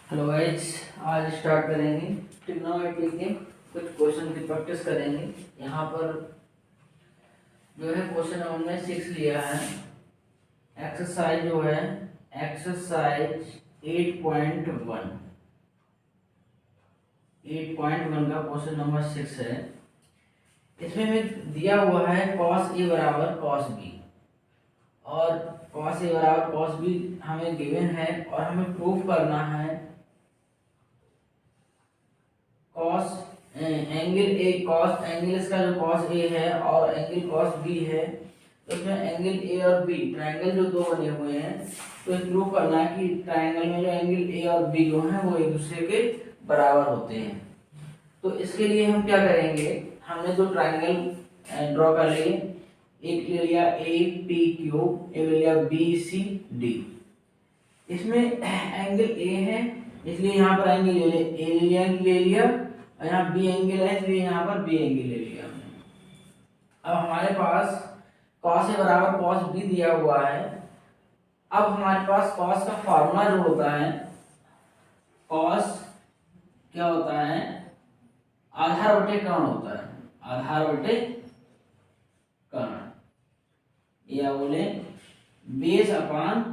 Hello guys, आज start करेंगे trigonometry के कुछ क्वेश्चन की प्रैक्टिस करेंगे। यहाँ पर जो है क्वेश्चन हमने 6 लिया है। एक्सरसाइज जो है एक्सरसाइज 8.1 का क्वेश्चन नंबर 6 है। इसमें हमें दिया हुआ है cos A बराबर cos B और cos A बराबर cos B हमें गिवन है और हमें प्रूफ करना है cos angle A cos angle इसका जो कॉस ए है और एंगल कॉस बी है, तो इसमें एंगल ए और बी ट्रायंगल जो दो बने हुए हैं, तो इस प्रूव करना है कि ट्रायंगल में जो एंगल ए और बी जो है वो एक दूसरे के बराबर होते हैं। तो इसके लिए हम क्या करेंगे, हमने दो ट्रायंगल ड्रॉ कर लिए। एक ले लिया ए पी क्यू, एक ले लिया बी सी डी। इसमें एंगल ए है इसलिए यहाँ पर एंगल ले लिया और यहाँ बी एंगल है इसलिए यहाँ पर बी एंगल ले लिया। अब हमारे पास cos A बराबर cos B दिया हुआ है। अब हमारे पास cos का फार्मूला जो होता है, cos क्या होता है, आधार बटे कर्ण होता है, आधार बटे कर्ण, या बोले बेस अपॉन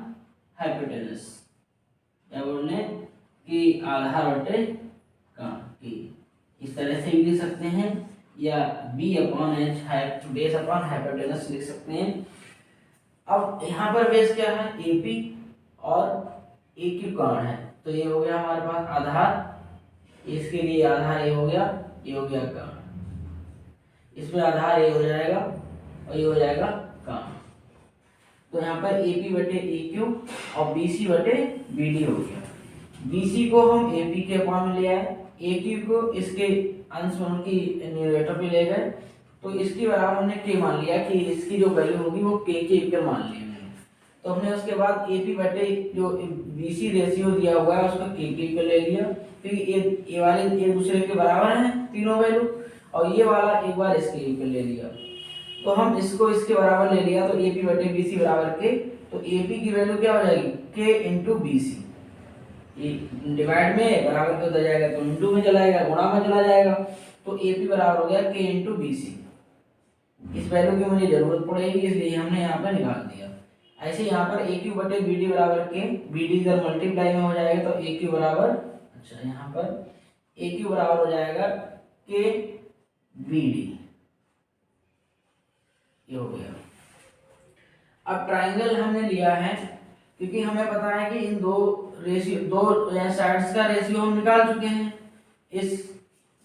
हाइपोटेनस, या बोले कि आधार बटे कर्ण की, इस तरह से भी लिख सकते हैं, या B upon H base upon hypotenuse लिख सकते हैं। अब यहाँ पर बेस क्या है, एपी और ए क्यू कर्ण है, तो ये हो गया हमारे पास आधार, इसके लिए आधार ए हो गया, ये हो गया कर्ण, इसमें आधार ए हो जाएगा और ये हो जाएगा कर्ण। तो यहाँ पर एपी बटे ए क्यू और बीसी बटे बीडी हो गया। बीसी को हम एपी के अपॉन में ले आए, ए क्यू को इसके अंश की न्यूमरेटर पे ले गए, तो इसके बराबर हमने के मान लिया कि इसकी जो वैल्यू होगी वो के इक्वल मान लिया मैंने। तो हमने उसके बाद एपी बटे जो बीसी रेशियो दिया हुआ है उसको के इक्वल ले लिया, क्योंकि ये वाले एक दूसरे के बराबर हैं तीनों वैल्यू, और ये वाला एक बार इसके इक्वल ले लिया, तो हम इसको इसके बराबर ले लिया, तो एपी बटे बीसी बराबर के, तो एपी की वैल्यू क्या हो जाएगी, के इंटू बीसी, ये डिवाइड में बराबर पे हो जाएगा तो इंटू में चला जाएगा, गुणा में चला जाएगा, तो एपी बराबर हो गया के इंटू बीसी। इस वैल्यू की मुझे जरूरत पड़ेगी इसलिए हमने यहाँ पर निकाल दिया। ऐसे यहाँ पर ए क्यू बटे बी डी बराबर के, बी डी इधर मल्टीप्लाई में हो जाएगा तो ए क्यू बराबर, अच्छा यहाँ पर ए क्यू बराबर हो जाएगा के बी डी, ये हो गया। अब ट्राइंगल हमने लिया है क्योंकि हमें पता है कि इन दो साइड्स का रेशियो हम निकाल चुके हैं इस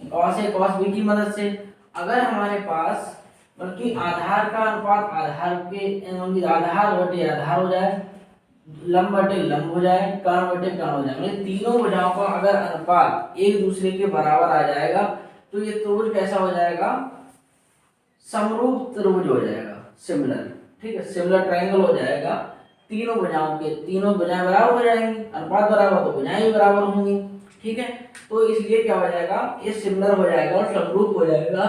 cos A cos B की मदद से। अगर हमारे पास बल्कि आधार का अनुपात आधार के आधार बटे आधार हो जाए, लंब बटे लंब हो जाए, कर्ण बटे कर्ण हो जाए, मतलब तीनों भुजाओं का अगर अनुपात एक दूसरे के बराबर आ जाएगा तो ये त्रिभुज कैसा हो जाएगा, समरूप त्रिभुज हो जाएगा, सिमिलर, ठीक है, सिमिलर ट्रायंगल हो जाएगा। तीनों भुजाएं बराबर हो जाएंगी, अनुपात बराबर तो भुजाएं भी बराबर होंगी, ठीक है। तो इसलिए क्या हो जाएगा, ये सिमिलर हो जाएगा और समरूप हो जाएगा।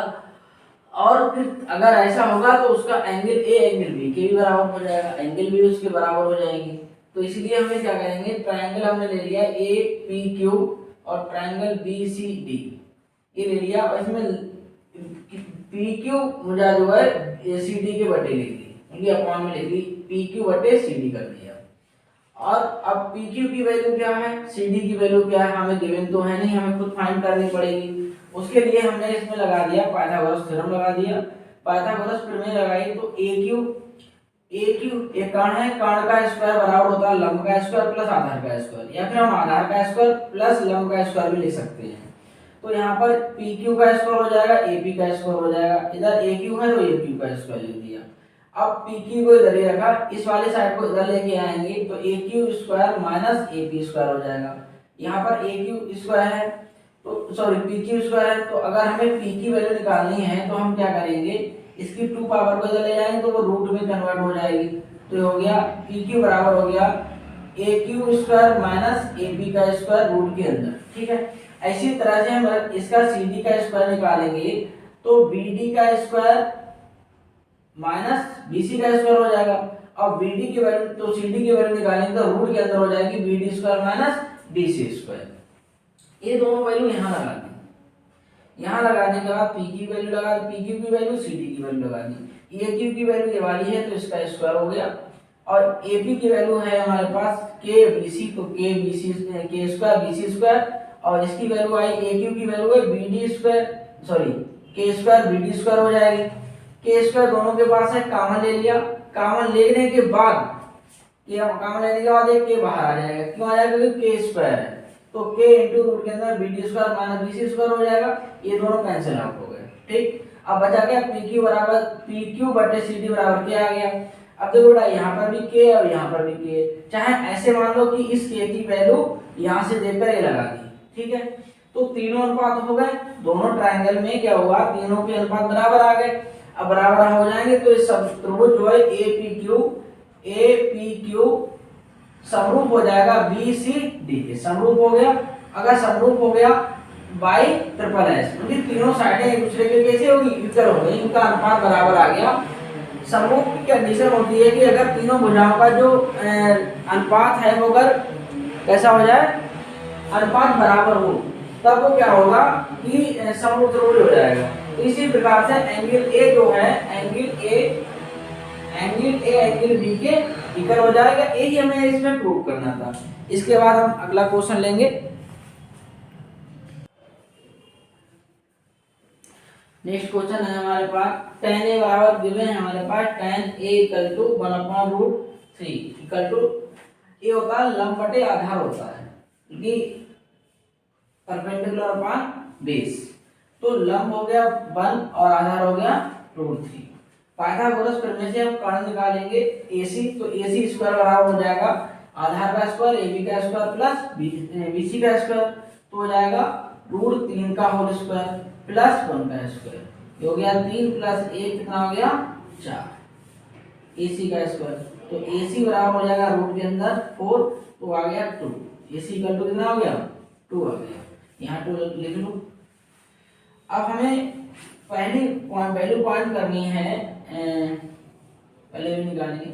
और फिर अगर ऐसा होगा तो उसका एंगल ए एंगल बी के भी बराबर हो जाएगा, एंगल भी उसके बराबर हो जाएंगे। तो इसलिए हमें क्या करेंगे, ट्रायंगल हमने ले लिया ए पी क्यू और ट्रायंगल बी सी डी, ये ले लिया, और इसमें पी क्यू मुझे जो है सी डी के बटे लिख दी, उनकी अपॉन में लिख दी, पी क्यू बटे सी डी कर दिया। और अब पी क्यू की वैल्यू क्या है, सी डी की वैल्यू क्या है, हमें गिवन तो है नहीं, हमें खुद फाइंड करनी पड़ेगी। उसके लिए हमने इसमें लगा दिया पाइथागोरस थ्योरम लगा दिया। पाइथागोरस प्रमेय लगाई तो ए क्यू एक कर्ण है, कर्ण का स्क्वायर बराबर होता है लंब का स्क्वायर प्लस आधार का स्क्वायर, या फिर हम आधार का स्क्वायर प्लस लंब का स्क्वायर भी ले सकते हैं। तो यहाँ पर पी क्यू का स्क्वायर हो जाएगा, ए पी का स्क्वायर हो जाएगा, इधर ए क्यू है तो ए क्यू का स्क्वायर लिख दिया। अब पी क्यू को इधर ही रखा, इस वाले साइड को इधर लेके आएंगे तो A Q square minus A P square हो जाएगा। यहाँ पर ए क्यू स्क्वायर है तो सॉरी पी क्यू स्क्वायर है, तो अगर हमें पी की वैल्यू निकालनी है तो हम क्या करेंगे, इसकी 2 पावर को इधर ले जाएंगे तो वो रूट में कन्वर्ट हो जाएगी। तो ये हो गया पी क्यू बराबर हो गया A Q square minus A P का स्क्वायर रूट के अंदर, ठीक है। ऐसी तरह से हम इसका सी डी का स्क्वायर निकालेंगे तो बी डी का स्क्वायर माइनस बीसी का स्क्वायर हो जाएगा, और बीडी की वैल्यू तो सीडी की वैल्यू निकालेंगे तो रूट के अंदर हो जाएगी BD square minus D C square. ये दोनों वैल्यू यहाँ लगा दी, यहाँ लगाने के बाद पी की वैल्यू लगा दी, पी क्यू की वैल्यू सी डी की वैल्यू लगा दी। ए क्यू की वैल्यू ये वाली है तो इसका स्क्वायर हो गया, और ए पी की वैल्यू है हमारे पास के बी सी, तो के बी सी के स्क्वायर बी सी स्क्वायर, और इसकी वैल्यू आई ए क्यू की वैल्यू है बी डी स्क्वायर, सॉरी के स्क्वायर बी डी स्क्वायर हो जाएगी। के स्क्वायर दोनों के पास है, कॉमन ले लिया, कॉमन लेने के बाद के कॉमन लेने के बाद एक के बाहर आ जाएगा, क्यों आ जाएगा क्योंकि के स्क्वायर है, तो के इनटू रूट के अंदर B D square minus B C square हो जाएगा, ये दोनों कैंसिल आउट हो गए। ठीक, अब बचा क्या पी क्यू बराबर पी क्यू बटे सी डी बराबर क्या आ गया। अब देखो बेटा यहाँ पर भी के और यहाँ पर भी के, चाहे ऐसे मान लो कि इस के की वैल्यू यहाँ से देकर ये लगा दी, ठीक है, तो तीनों अनुपात हो गए, दोनों ट्रायंगल में क्या हुआ, तीनों के अनुपात बराबर आ गए। अब बराबर हो जाएंगे तो इस त्रिभुज जो है ए पी क्यू समरूप हो जाएगा बी सी डी के, समरूप हो गया। अगर समरूप हो गया बाई ट्रिपल एस, क्योंकि तीनों साइडें एक दूसरे के कैसे होगी, इक्वल हो गई, इनका अनुपात बराबर आ गया। समरूप की कंडीशन होती है कि अगर तीनों भुजाओं का जो अनुपात है वो अगर कैसा हो जाए, अनुपात बराबर हो, तब वो क्या होगा कि समरूप त्रिभुज हो जाएगा। तो इसी प्रकार से एंगल ए जो है, एंगल ए एंगल बी के इक्वल हो जाएगा, यही हमें इसमें प्रूव करना था। इसके बाद हम अगला क्वेश्चन लेंगे। नेक्स्ट क्वेश्चन है हमारे पास tan a बराबर गिवन है हमारे पास tan a equal to 1/√3 equal to, ये होता है लंब बटे आधार होता है, कि परपेंडिकुलर अपॉन बेस, तो लंब हो गया 1 और आधार हो गया √3। पाइथागोरस प्रमेय से हम कर्ण निकालेंगे AC, तो AC स्क्वायर बराबर हो जाएगा आधार का स्क्वायर AB का स्क्वायर प्लस BC का स्क्वायर, तो हो जाएगा √3 का होल स्क्वायर प्लस 1 का स्क्वायर, ये हो गया 3 प्लस 1 कितना हो गया 4 AC का स्क्वायर, तो AC बराबर हो जाएगा रूट के अंदर 4, तो आ गया 2, AC इक्वल टू कितना हो गया 2 आ गया, यहाँ 2 लिख लो। अब हमें पहली वैल्यू पॉइंट करनी है, पहले भी निकालेंगे,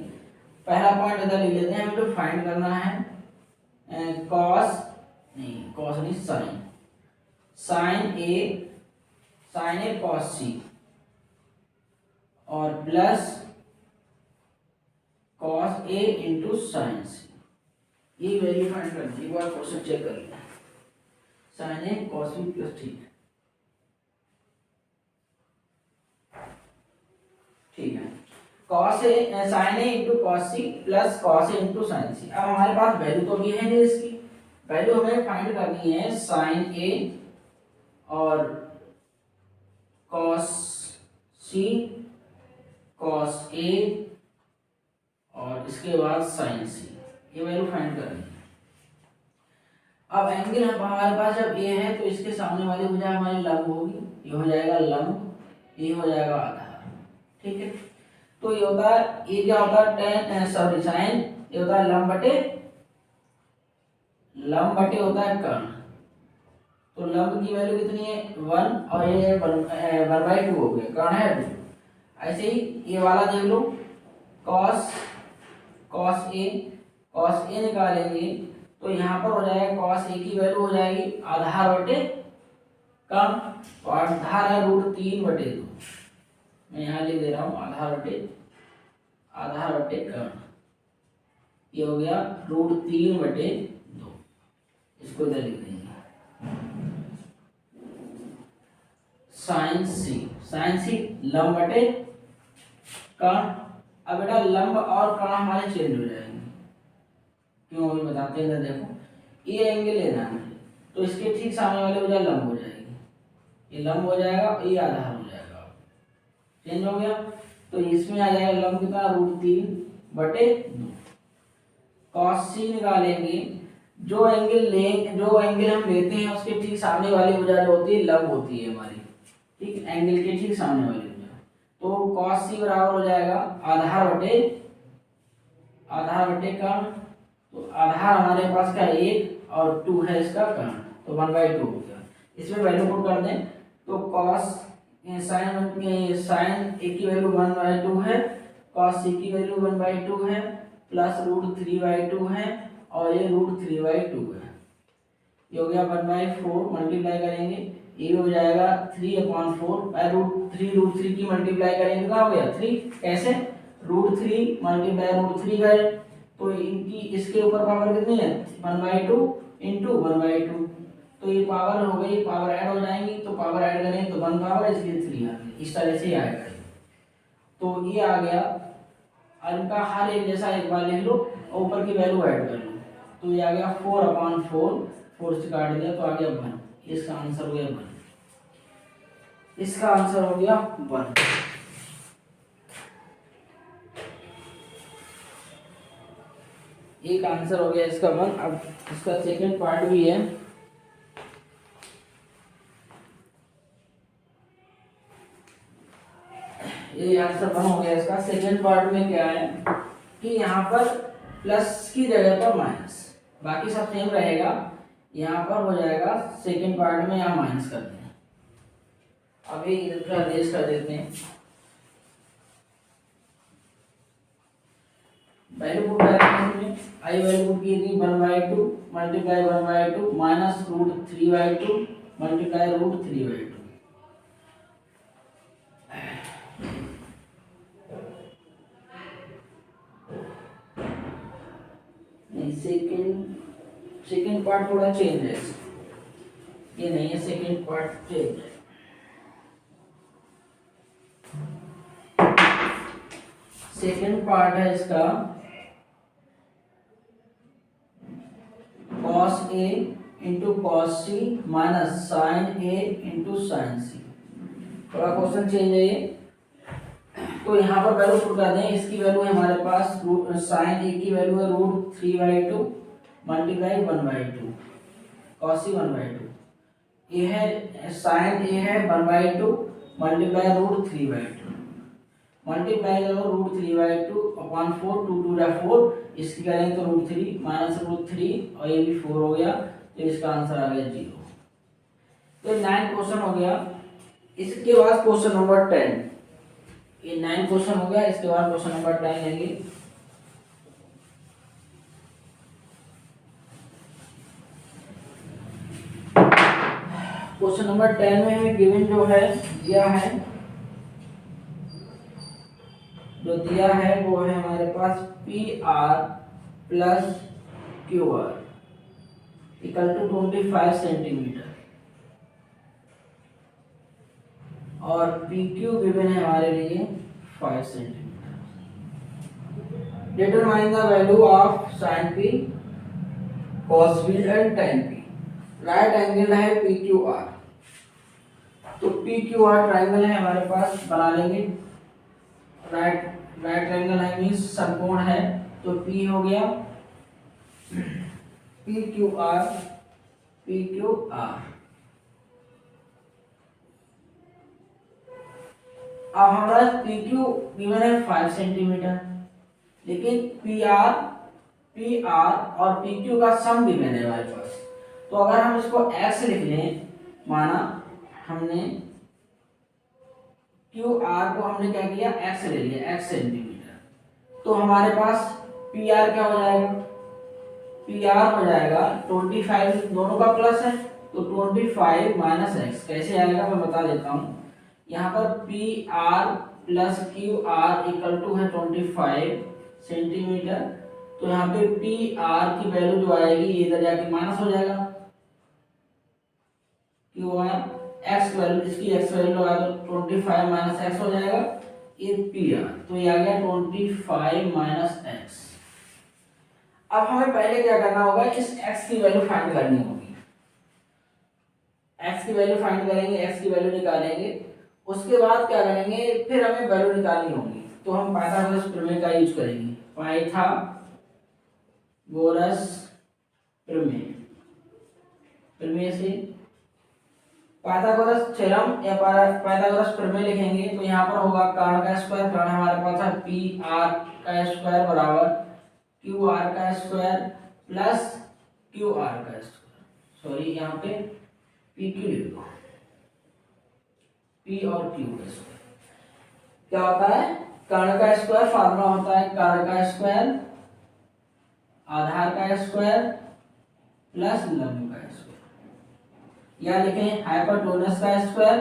पहला पॉइंट इधर लिख लेते हैं, हमें तो फाइंड करना है कॉस नहीं साइन ए कॉस सी और plus cos A into sine सी, ये वैल्यू फाइंड करनी है। एक बार क्वेश्चन चेक कर लें, sine A cos B plus, ठीक है, cos a sin a into cos C plus cos A into sine C. अब हमारे पास वैल्यू तो भी है नहीं, इसकी वैल्यू हमें फाइंड करनी है साइन ए और कॉस सी कॉस ए और इसके बाद साइन सी, ये वैल्यू फाइंड करनी है। अब एंगल हमारे पास जब ए है तो इसके सामने वाली भुजा हमारी लंब होगी, ये हो जाएगा लंब, ये हो जाएगा आधार, ठीक है। तो ये होता है, ये क्या होता है साइन, ये होता है लंब बटे होता है कर्ण, तो लंब की वैल्यू कितनी है 1 और ये 1/2 हो गया, कर्ण है 2। ऐसे ही ये वाला देख लो, कॉस ए निकालेंगे तो यहाँ पर हो जाएगा कॉस ए की वैल्यू हो जाएगी आधार बटे कर्ण, तो आधार है √3/2, मैं यहाँ लिख दे रहा हूँ आधार बटे कर्ण, ये हो गया √3/2, इसको इधर लिख देंगे। साइन सी लंब बटे कर्ण। अब बेटा लंब और कर्ण हमारे चेंज हो जाएंगे, क्यों अभी बताते हैं, देखो ये एंगल लेना है मुझे, तो इसके ठीक सामने वाले वजह लंब हो जाएगी, ये लंब हो जाएगा, ये आधार हो जाएगा, चेंज हो गया, तो इसमें आ जाएगा लंब कितना √3/2। कॉस सी निकालेंगे, जो एंगल हम लेते हैं उसके ठीक सामने वाली भुजा जो होती है लंब होती है हमारी, ठीक, एंगल के ठीक सामने वाली भुजा, तो कॉस सी बराबर हो जाएगा आधार बटे कर्ण, तो आधार हमारे पास का 1 और 2 है इसका कर्ण, तो 1/2 हो गया। इसमें वैल्यू पुट कर दें तो कॉस साइन ए की वैल्यू 1/2 है, कॉस सी की वैल्यू 1/2 है, प्लस √3/2 है और ये √3/2 है, ये हो गया 1/4 मल्टीप्लाई करेंगे, ये हो जाएगा 3/4 √3 की मल्टीप्लाई करेंगे क्या हो गया 3। कैसे √3 मल्टीप्लाई √3 करें तो इनकी इसके ऊपर पावर कितनी है 1/2 इंटू 1/2, तो ये पावर हो गई, पावर ऐड हो जाएंगी तो पावर ऐड करेंगे तो 1 पावर इसलिए 3 आ गई। इस तरह से ही आएगा। तो ये आ गया, इनका हर एक जैसा एक बार लिख लो और ऊपर की वैल्यू ऐड कर लो। तो ये आ गया 4/4, 4 से काट दिया तो आ गया 1। इसका आंसर हो गया 1। इसका आंसर हो गया 1। एक आंसर हो गया इसका 1। अब इसका सेकंड पार्ट भी है। ये आंसर 1 हो गया इसका। सेकंड पार्ट में क्या है कि यहाँ पर प्लस की जगह पर माइनस, बाकी सब सेम रहेगा, यहाँ पर हो जाएगा सेकंड पार्ट में यहाँ माइनस कर दें। अभी इधर अरेंज कर देते हैं। वैल्यू पुट करेंगे इसमें, आई वैल्यू पुट की थी 1/2 multiply 1/2 minus √3/2 multiply √3/2। Second part थोड़ा चेंज है, ये नहीं है, सेकंड पार्ट चेंज है। सेकंड पार्ट है इसका cos A into cos C minus sin A into sin C। थोड़ा क्वेश्चन चेंज है ये। तो यहाँ पर वैल्यू पुट कर दें। इसकी वैल्यू है हमारे पास sin A की वैल्यू है √3/2 मल्टीप्लाई 1/2 cos C 1/2। ये है sin A है 1/2 मल्टीप्लाई √3/2 मल्टीप्लाई करो √3/2/4 2 2 4, इसकी करेंगे तो √3 माइनस √3 और ये भी 4 हो गया, तो इसका आंसर आ गया 0। तो 9 क्वेश्चन हो गया। इसके बाद क्वेश्चन नंबर 10, ये 9 क्वेश्चन हो गया। इसके बाद क्वेश्चन नंबर 10 लेंगे। क्वेश्चन नंबर 10 में हमें गिवन जो है दिया है, जो दिया है वो है हमारे पास PR plus QR equal to 25 centimetre और PQ गिवन है हमारे लिए 5 centimetre. Determine the value of sin P, cos P and tan P। Right angle है PQR, तो PQR ट्रायंगल है हमारे पास, बना लेंगे। राइट एंगल है मींस समकोण है, तो P हो गया PQR। अब हमारा PQ गिवन है 5 सेंटीमीटर, लेकिन PR और PQ का सम गिवन है हमारे पास। तो अगर हम इसको x लिख लें, माना हमने QR को हमने क्या किया x ले लिया, x सेंटीमीटर, तो हमारे पास PR क्या हो जाएगा, PR हो जाएगा 25, दोनों का प्लस है तो 25 माइनस x। कैसे आएगा मैं बता देता हूँ। यहाँ पर PR plus QR equal to है 25 सेंटीमीटर, तो यहाँ पे PR की वैल्यू जो आएगी इधर जाके माइनस हो जाएगा, QR x वैल्यू, इसकी x वैल्यू लगा दो 25 माइनस x हो जाएगा, ये PR, तो ये आ गया 25 माइनस x। अब हमें पहले क्या करना होगा, इस x की वैल्यू फाइंड करनी होगी। x की वैल्यू फाइंड करेंगे, x की वैल्यू निकालेंगे, उसके बाद क्या करेंगे, फिर हमें वैल्यू निकालनी होगी। तो हम पाइथागोरस प्रमेय का यूज करेंगे, पाइथागोरस प्रमेय से पाइथागोरस थ्योरम या पाइथागोरस प्रमेय लिखेंगे तो यहाँ पर होगा कर्ण का स्क्वायर, कर्ण हमारे पास है PR का स्क्वायर बराबर QR का स्क्वायर प्लस QR का स्क्वायर, सॉरी यहाँ पे PQ लिख दो, P और Q का स्क्वायर। क्या होता है, कर्ण का स्क्वायर फार्मूला होता है कर्ण का स्क्वायर आधार का स्क्वायर प्लस लंब का स्क्वायर। या लिखें हाइपोटेन्यूज का स्क्वायर,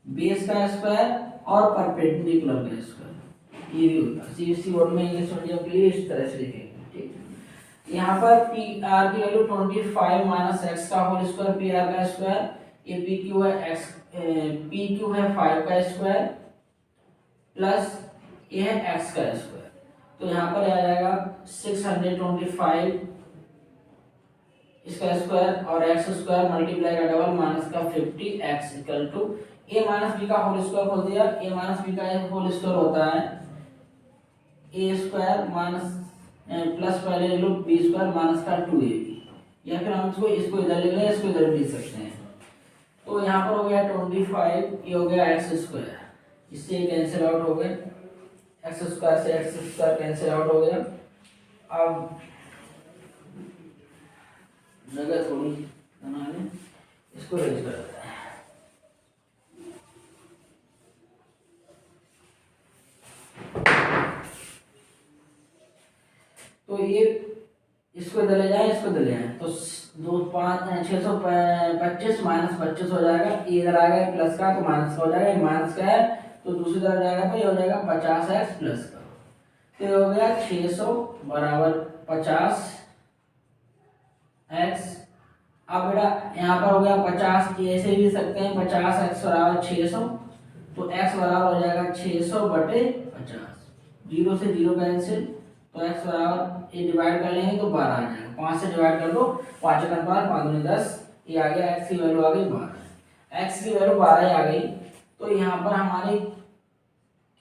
बेस का स्क्वायर और परपेंडिकुलर का स्क्वायर, ये भी होता है। सीबीएसई बोर्ड में इंग्लिश मीडियम के लिए इस तरह से लिखेंगे, ठीक है। यहाँ पर पी आर की वैल्यू 25 माइनस एक्स का होल स्क्वायर, पी आर का स्क्वायर, ये पी क्यू है एक्स, पी क्यू है 5 का स्क्वायर प्लस ये है एक्स का स्क्वायर। तो यहाँ पर आ जाएगा 625 इसका स्क्वायर और एक्स स्क्वायर मल्टीप्लाई का डबल माइनस का 50 x equal to a minus b का होल स्क्वायर खोल दिया। ए माइनस बी का होल स्क्वायर होता है ए स्क्वायर माइनस प्लस पहले ले लो बी स्क्वायर माइनस का 2ab, या फिर हम इसको इधर ले लें, इसको इधर लिख सकते हैं। तो यहाँ पर हो गया 25, ये हो गया एक्स स्क्वायर, इससे कैंसिल आउट हो गए, एक्स स्क्वायर से एक्स स्क्वायर कैंसिल आउट हो गया। अब जगह थोड़ी बना लें, इसको रेज कर देते हैं। तो ये इसको इधर ले जाए, इसको इधर ले जाए, तो 625 माइनस 25 हो जाएगा, ये इधर आ गया प्लस का तो माइनस का हो जाएगा, माइनस का है तो दूसरी तरफ जाएगा तो ये हो जाएगा 50x प्लस का, तो ये हो गया 600 बराबर 50x। अब बेटा यहाँ पर हो गया 50, ऐसे भी सकते हैं 50x बराबर 600, तो x बराबर हो जाएगा 600 बटे 50, 0 से 0 कैंसिल, तो x बराबर ये डिवाइड कर लेंगे तो 12 आ जाएगा, 5 से डिवाइड कर दो, 5 का 5 5 दूनी 10, ये आ गया x की वैल्यू आ गई 12, x की वैल्यू 12 आ गई। तो यहाँ पर हमारे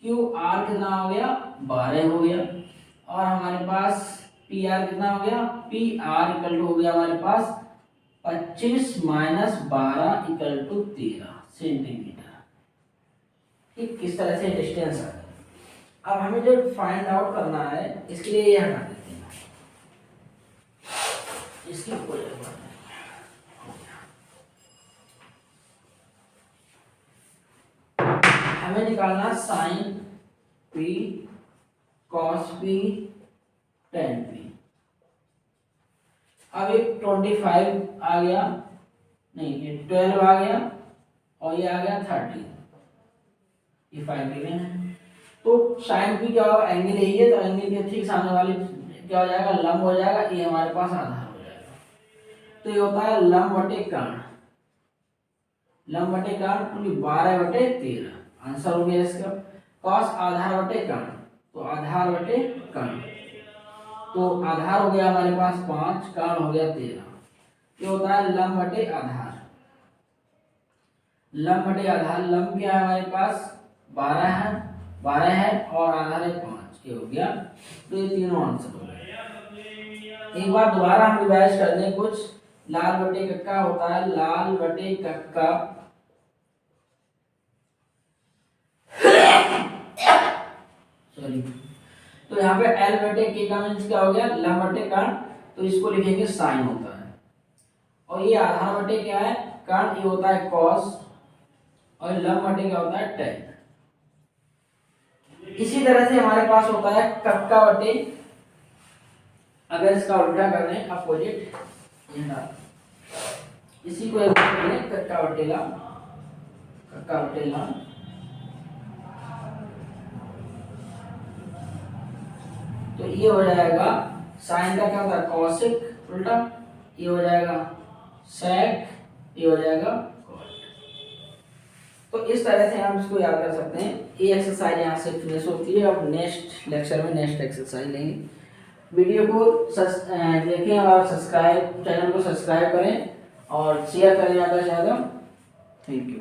क्यू आर कितना हो गया 12 हो गया, और हमारे पास पी आर कितना हो गया, पी आर इक्वल टू हो गया हमारे पास 25 माइनस 12 इक्वल टू 13 सेंटीमीटर। ठीक, किस तरह से डिस्टेंस आ गया। अब हमें जो फाइंड आउट करना है इसके लिए ये हटा देते हैं, इसकी कोई जरूरत नहीं। हमें निकालना sine P cos P tan P. अब एक 25 आ गया, नहीं ये 12 आ गया और ये आ गया 30, ये 5 गिवन है। तो साइन पी क्या होगा, एंगल यही है, तो एंगल के ठीक सामने वाली क्या हो जाएगा, लंब हो जाएगा, ये हमारे पास आधार हो जाएगा। तो ये होता है लंब बटे कर्ण, लंब बटे कर्ण क्योंकि 12 बटे 13 आंसर हो गया इसका। कॉस आधार बटे कर्ण, तो आधार बटे कर्ण, तो आधार हो गया हमारे पास 5, कर्ण हो गया 13, ये होता है लंब बटे आधार। लंब बटे आधार, लंब क्या है हमारे पास 12 है और आधार है 5, ये हो गया। तो ये तीनों आंसर हो गए। एक बार दोबारा हम रिवाइज कर दें कुछ। लाल बटे कक्का होता है लाल बटे कक्का सॉरी, तो यहाँ पे एल बटे के का मीन्स क्या हो गया, लंब बटे कर्ण, तो इसको लिखेंगे साइन होता है। और ये आधार बटे क्या है, कर्ण, ये होता है कॉस, और लंब बटे क्या होता है टेन। इसी तरह से हमारे पास होता है कक्का बटे, अगर इसका उल्टा कर दें अपोजिट, इसी को कक्का बटे लंब, कक्का बटे लंब, तो ये हो जाएगा साइन का क्या होता है कॉसिक उल्टा, ये हो जाएगा सेक, ये हो जाएगा कॉट। तो इस तरह से हम इसको याद कर सकते हैं। ये एक्सरसाइज यहाँ से फिनिश होती है। अब नेक्स्ट लेक्चर में नेक्स्ट एक्सरसाइज लेंगे। वीडियो को देखें और सब्सक्राइब, चैनल को सब्सक्राइब करें और शेयर करें ज़्यादा से ज़्यादा। Thank you.